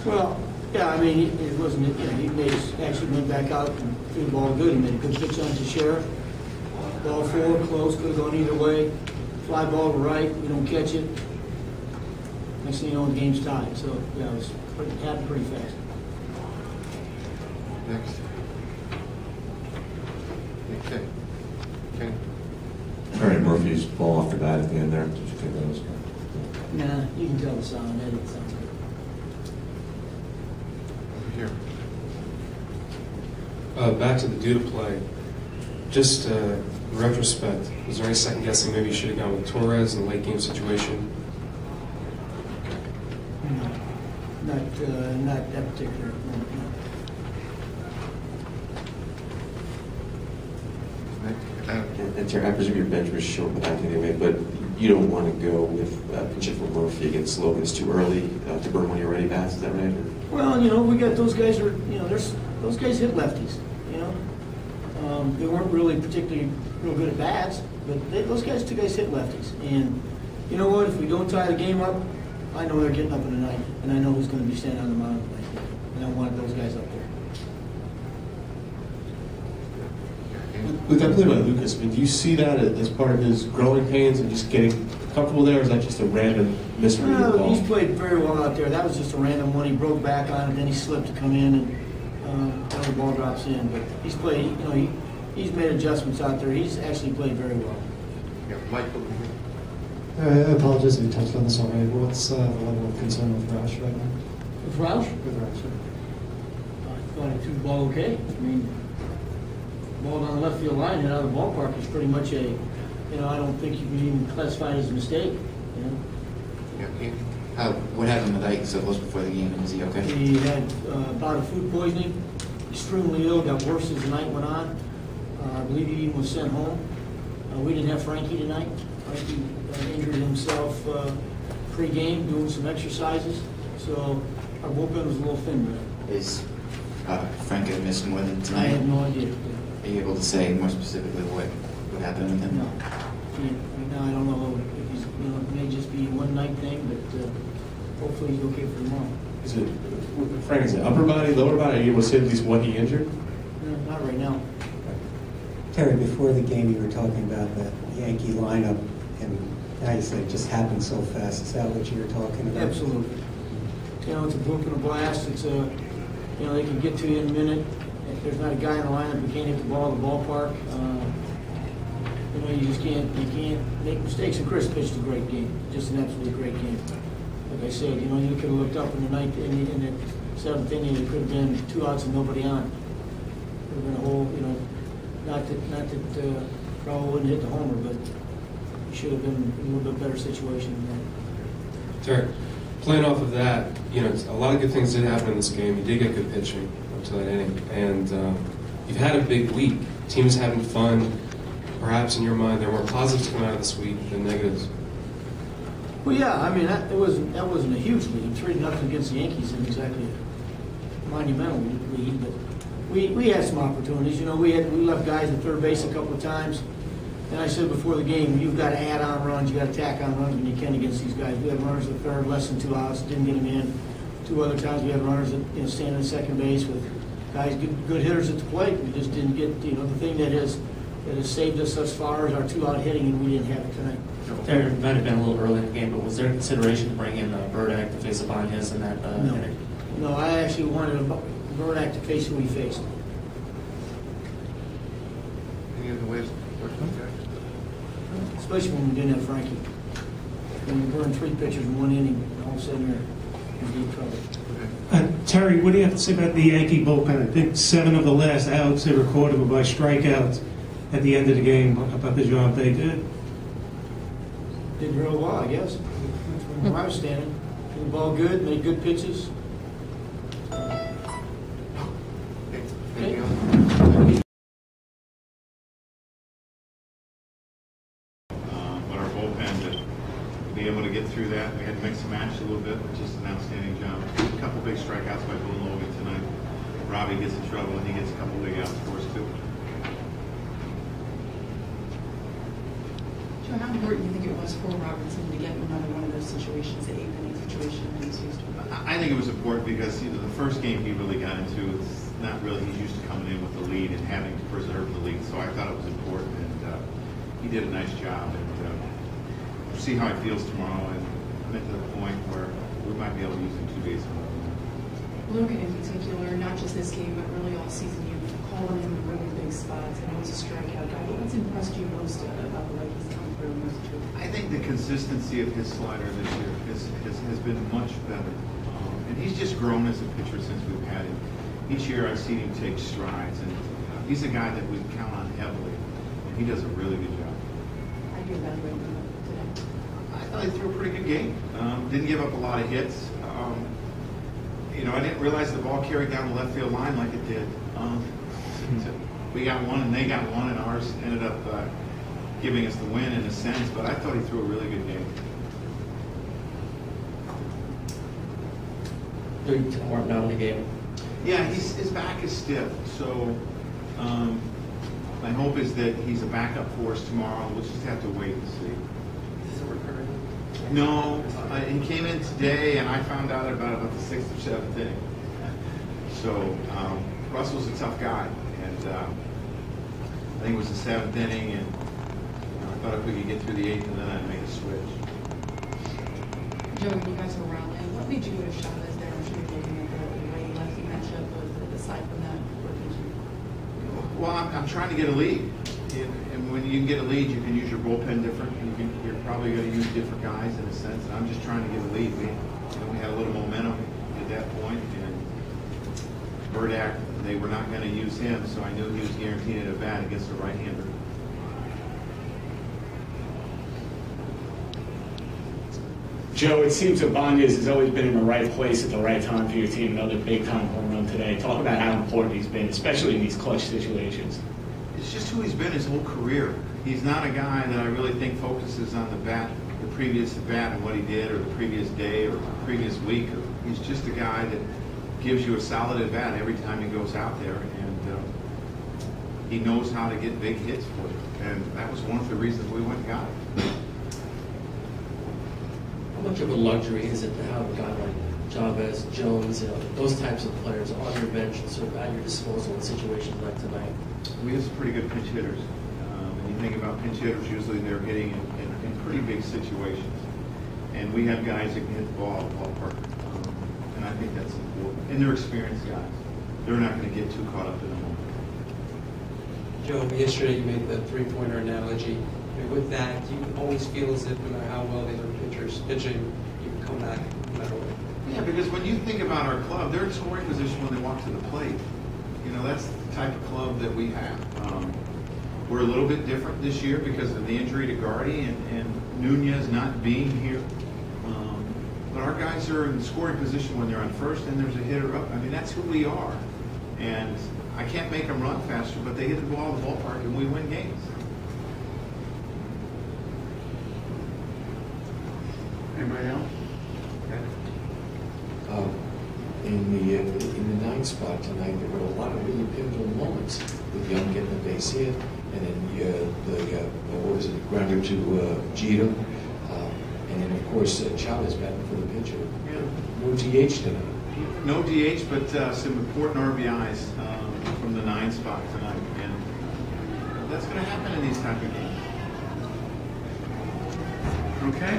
Well, yeah, I mean, it wasn't, he actually went back out and threw the ball good. He made a good pitch on to Sheriff. Ball forward, close, could have gone either way. Fly ball to right, we don't catch it. Next thing you know, the game's tied. So, yeah, it happened pretty fast. Next. Okay. Okay. All right, Murphy's ball off the bat at the end there. Did you think that was good? Nah, you can tell the sound. It sounds good. Over here. Back to the due to play. Just in retrospect, was there any second guessing maybe you should have gone with Torres in the late game situation? No, not that particular moment. And Terry, I presume your bench was short with that anyway, but you don't want to go with pitching for Murphy against Logan. It's too early to burn one of your ready bats. Is that right? Or? Well, we got those guys. Those guys hit lefties. They weren't really particularly real good at bats, but those two guys hit lefties. And you know what? If we don't tie the game up, I know they're getting up in the ninth, and I know who's going to be standing on the mound tonight. And I wanted those guys up there. With that play by Lucas, do you see that as part of his growing pains and just getting comfortable there, or is that just a random misread of the ball? He's played very well out there. That was just a random one. He broke back on it, then he slipped to come in, and the ball drops in. But he's played, he's made adjustments out there. He's actually played very well. Yeah, Michael. I apologize if you touched on this already. What's the level of concern with Roush right now? With Roush? With Roush, I thought he threw the ball okay. I mean, ball down the left field line and out of the ballpark is pretty much I don't think you can even classify it as a mistake. Yeah, What happened with Ike so close before the game? Was he okay? He had bout of food poisoning, extremely ill, got worse as the night went on. I believe he even was sent home. We didn't have Frankie tonight. Frankie injured himself pre-game doing some exercises, so our bullpen was a little thin tonight. Is Frank going to miss more than I tonight? have no idea. Are you able to say more specifically what happened with him? No. Right now, I don't know if he's, it may just be a one-night thing, but hopefully he's okay for tomorrow. Is it, Frank, is it upper body, lower body? Are you able to say at least what he injured? No, not right now. Terry, before the game, you were talking about the Yankee lineup, and now you said it just happened so fast. Is that what you were talking about? Absolutely. It's a blip and a blast. It's they can get to you in a minute. If there's not a guy in the lineup who can't hit the ball at the ballpark, you just can't make mistakes. And Chris pitched a great game, just an absolutely great game. Like I said, you could have looked up in the ninth inning, in the seventh inning, it could have been 2 outs and nobody on. Could have been a whole, not that Raul wouldn't hit the homer, but he should have been in a little bit better situation than that. Terry, playing off of that, a lot of good things did happen in this game. You did get good pitching up to that inning, and you've had a big week. Team is having fun. Perhaps in your mind, there were positives to come out of this week than negatives. Well, yeah, I mean that wasn't a huge lead. 3-0 against the Yankees isn't exactly a monumental lead, but we had some opportunities. We left guys at third base a couple of times, and I said before the game, you've got to add on runs, you got to tack on runs when you can against these guys. We had runners at third, less than 2 outs, didn't get them in. 2 other times we had runners that standing at second base with guys good hitters at the plate. We just didn't get the thing that has saved us thus far is our 2-out hitting, and we didn't have it tonight. There might have been a little early in the game, but was there consideration to bring in Burdick to face Ibanez in that inning? No, I actually wanted Burdick to face who he faced. Any other ways? Especially when we didn't have Frankie. When you burn 3 pitchers in 1 inning, all of a sudden you're in deep trouble. Terry, what do you have to say about the Yankee bullpen? I think 7 of the last outs they recorded were by strikeouts at the end of the game. About the job they did. Did real well, I guess. From where I was standing. Hit the ball good, made good pitches. But our bullpen to be able to get through that, we had to mix and match a little bit, which is an outstanding job. A couple big strikeouts by Bill Logan tonight. Robbie gets in trouble, and he gets a couple big outs for us too. Joe, how important do you think it was for Robertson to get another one of those situations, the eighth inning situation that he's used to? I think it was important because the first game he really got into, it's not really, he's used to coming in with the lead and having to preserve the lead. So I thought it was important, and he did a nice job. And we'll see how he feels tomorrow. And I'm at the point where we might be able to use him 2 days in a row. Logan in particular, not just this game, but really all season, you've called him in really big spots. I know he's a strikeout guy. What's impressed you most about the way he's come through in those situations? I think the consistency of his slider this year has been much better. And he's just grown as a pitcher since we've had him. Each year I've seen him take strides, and he's a guy that we count on heavily, and he does a really good job. How do you evaluate him today? I thought he threw a pretty good game. Didn't give up a lot of hits. I didn't realize the ball carried down the left field line like it did. We got one and they got one, and ours ended up giving us the win in a sense, but I thought he threw a really good game. Warmed out in the game. Yeah, his back is stiff, so my hope is that he's a backup for us tomorrow. We'll just have to wait and see. Is it recurring? No, he came in today, and I found out about the 6th or 7th inning. So Russell's a tough guy, and I think it was the 7th inning, and I thought if we could get through the 8th, and then I'd make a switch. Joe, when you guys were around, what made you go to Chavez there? I'm sure you're looking at the way he left the matchup, but aside from that, what did you? Well, I'm trying to get a lead. And when you can get a lead, you can use your bullpen different. You're probably going to use different guys in a sense. And I'm just trying to get a lead. We had a little momentum at that point, and Burdack, they were not going to use him, so I knew he was guaranteed at a bat against a right-hander. Joe, it seems Abanez has always been in the right place at the right time for your team. Another big-time home run today. Talk about how important he's been, especially in these clutch situations. It's just who he's been his whole career. He's not a guy that I really think focuses on the bat, the previous bat and what he did, or the previous day, or the previous week. He's just a guy that gives you a solid at bat every time he goes out there, and he knows how to get big hits for you. And that was one of the reasons we went and got him. How much of a luxury is it to have a guy like Chavez, Jones, those types of players on your bench and sort of at your disposal in situations like tonight? We have some pretty good pinch hitters. When you think about pinch hitters, usually they're hitting in pretty big situations. And we have guys that can hit the ball out of the ballpark. And I think that's important. And they're experienced guys. They're not going to get too caught up in the moment. Joe, yesterday you made the three-pointer analogy. With that, do you always feel as if no matter how well the other pitchers pitching, you can come back no matter what? Yeah, because when you think about our club, they're in scoring position when they walk to the plate. That's the type of club that we have. We're a little bit different this year because of the injury to Girardi and Nunez not being here. But our guys are in scoring position when they're on first and there's a hitter up. I mean, that's who we are. And I can't make them run faster, but they hit the ball in the ballpark and we win games. Anybody else? In the ninth spot tonight, there were a lot of really pivotal moments with Young getting a base hit, and then what was it, grounder to Jeter, and then of course Chavez batting for the pitcher. Yeah. No DH tonight. No DH, but some important RBIs from the 9 spot tonight, and that's going to happen in these type of games. Okay.